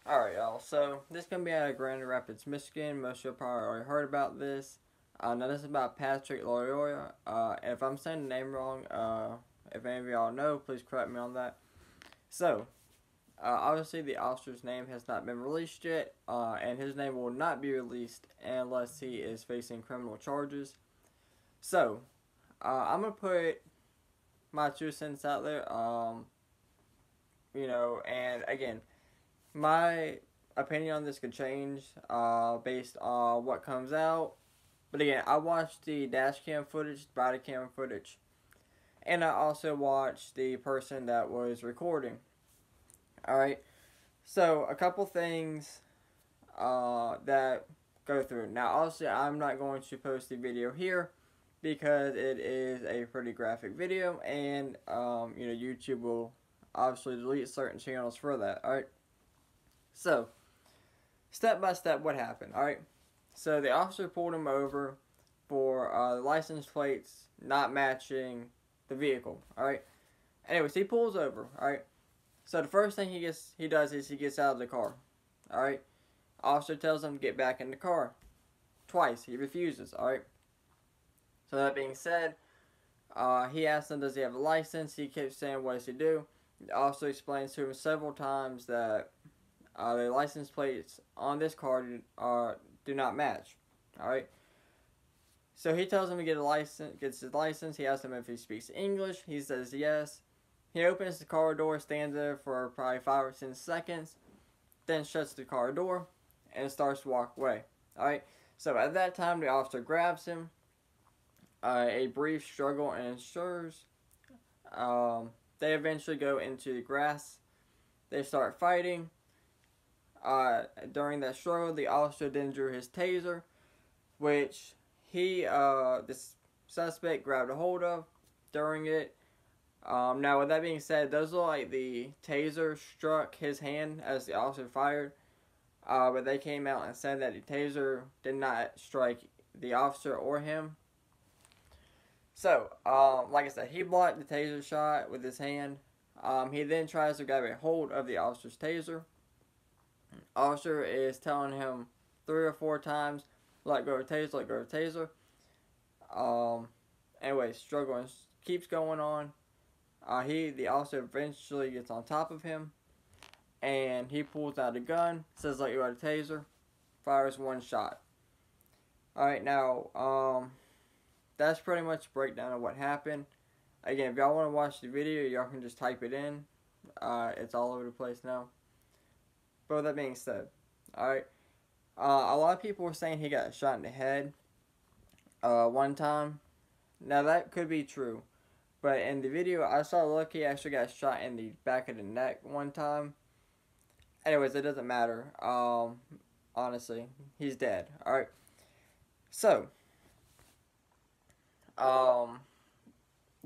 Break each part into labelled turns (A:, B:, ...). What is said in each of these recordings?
A: Alright, y'all. So, this is going to be out of Grand Rapids, Michigan. Most of you probably already heard about this. Now, this is about Patrick Lyoya. If I'm saying the name wrong, if any of y'all know, please correct me on that. So, obviously, the officer's name has not been released yet, and his name will not be released unless he is facing criminal charges. So, I'm going to put my 2 cents out there, and again, my opinion on this could change based on what comes out. But again, I watched the dash cam footage, body cam footage, and I also watched the person that was recording. Alright, so a couple things that go through. Now, obviously, I'm not going to post the video here because it is a pretty graphic video, and YouTube will obviously delete certain channels for that. Alright, so step by step, what happened? Alright, so the officer pulled him over for the license plates not matching the vehicle. Alright, anyways, he pulls over. Alright, so the first thing he does is he gets out of the car. Alright, officer tells him to get back in the car. Twice, he refuses. Alright, so that being said, he asks him, does he have a license? He keeps saying, what does he do? The officer explains to him several times that the license plates on this car do not match. Alright, so he tells him to get a license, gets his license. He asks him if he speaks English. He says yes. He opens the car door, stands there for probably 5 or 10 seconds, then shuts the car door and starts to walk away. Alright, so at that time the officer grabs him. A brief struggle ensues. They eventually go into the grass. They start fighting. During that struggle, the officer then drew his taser, which this suspect grabbed a hold of during it. Now, with that being said, those look like the taser struck his hand as the officer fired. But they came out and said that the taser did not strike the officer or him. So, like I said, he blocked the taser shot with his hand. He then tries to grab a hold of the officer's taser. Officer is telling him 3 or 4 times, let go of taser, let go of taser. Anyway, struggle keeps going on. The officer eventually gets on top of him, and he pulls out a gun, says let go of the taser, fires 1 shot. Alright, now, that's pretty much a breakdown of what happened. Again, if y'all want to watch the video, y'all can just type it in. It's all over the place now. But with that being said, alright, a lot of people were saying he got shot in the head one time. Now, that could be true. But in the video, I saw Lucky actually got shot in the back of the neck one time. Anyways, it doesn't matter. Honestly, he's dead. Alright. So,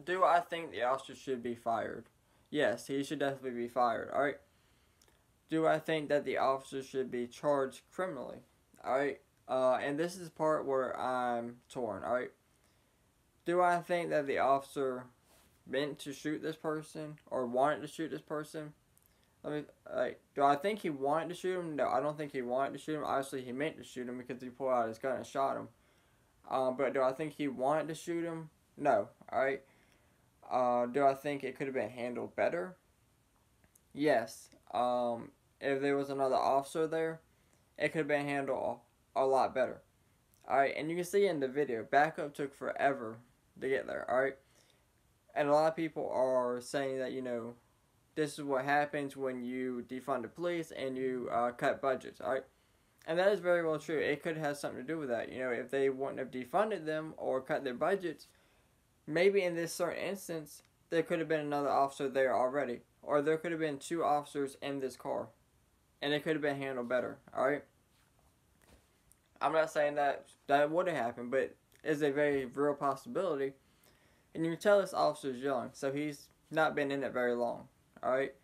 A: do I think the officer should be fired? Yes, he should definitely be fired. Alright. Do I think that the officer should be charged criminally? Alright. And this is the part where I'm torn. Alright. Do I think that the officer meant to shoot this person or wanted to shoot this person? Do I think he wanted to shoot him? No, I don't think he wanted to shoot him. Obviously, he meant to shoot him because he pulled out his gun and shot him. But do I think he wanted to shoot him? No. Alright. Do I think it could have been handled better? Yes. If there was another officer there, it could have been handled a lot better. Alright, and you can see in the video, backup took forever to get there, alright? And a lot of people are saying that, this is what happens when you defund the police and you cut budgets, alright? And that is very well true. It could have something to do with that. If they wouldn't have defunded them or cut their budgets, maybe in this certain instance, there could have been another officer there already. Or there could have been 2 officers in this car. And it could have been handled better, alright? I'm not saying that would have happened, but it's a very real possibility. And you can tell this officer's young, so he's not been in it very long, alright?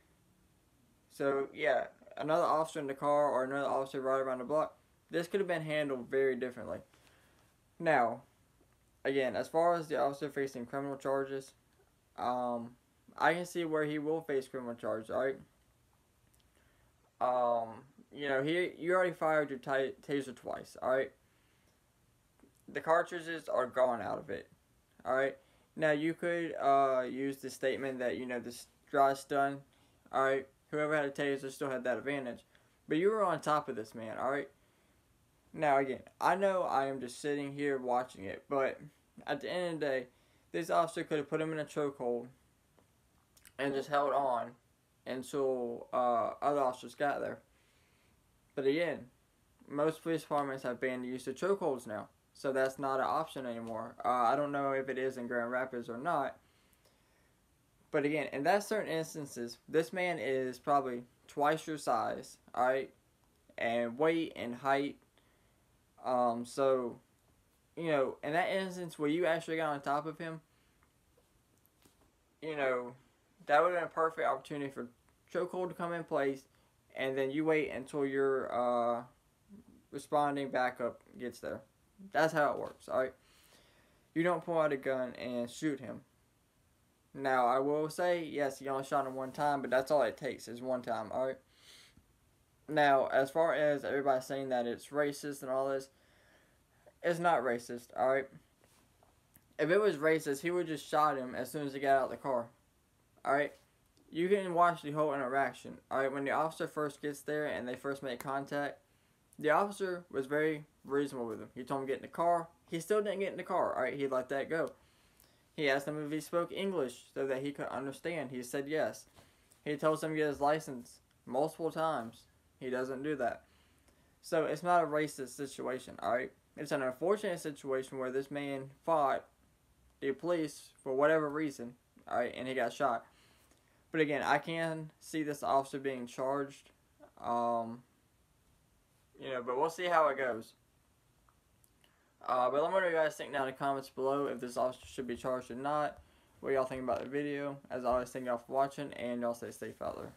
A: So, yeah, another officer in the car or another officer right around the block, this could have been handled very differently. Now, again, as far as the officer facing criminal charges, I can see where he will face criminal charges, alright? you know, you already fired your taser twice, alright? The cartridges are gone out of it, alright? Now, you could use the statement that, you know, this dry stun, alright? Whoever had a taser still had that advantage. But you were on top of this man, alright? Now, again, I know I am just sitting here watching it, but at the end of the day, this officer could have put him in a chokehold and just held on until other officers got there. But again, most police departments have banned the use of chokeholds now, so that's not an option anymore. I don't know if it is in Grand Rapids or not. But again, in that certain instances, this man is probably twice your size, alright? And weight and height. So, you know, in that instance where you actually got on top of him, you know, that would have been a perfect opportunity for chokehold to come in place, and then you wait until your responding backup gets there. That's how it works, alright? You don't pull out a gun and shoot him. Now, I will say, yes, you only shot him one time, but that's all it takes is one time, alright? Now, as far as everybody saying that it's racist and all this, it's not racist, alright? If it was racist, he would just shot him as soon as he got out of the car, alright? You can watch the whole interaction, alright? When the officer first gets there and they first make contact, the officer was very reasonable with him. He told him to get in the car. He still didn't get in the car, alright? He let that go. He asked him if he spoke English so that he could understand. He said yes. He told him to get his license multiple times. He doesn't do that. So it's not a racist situation, alright? It's an unfortunate situation where this man fought the police for whatever reason, alright, and he got shot. But again, I can see this officer being charged. You know, but we'll see how it goes. But let me know what you guys think down in the comments below if this officer should be charged or not. What y'all think about the video. As always, thank y'all for watching, and y'all stay safe out there.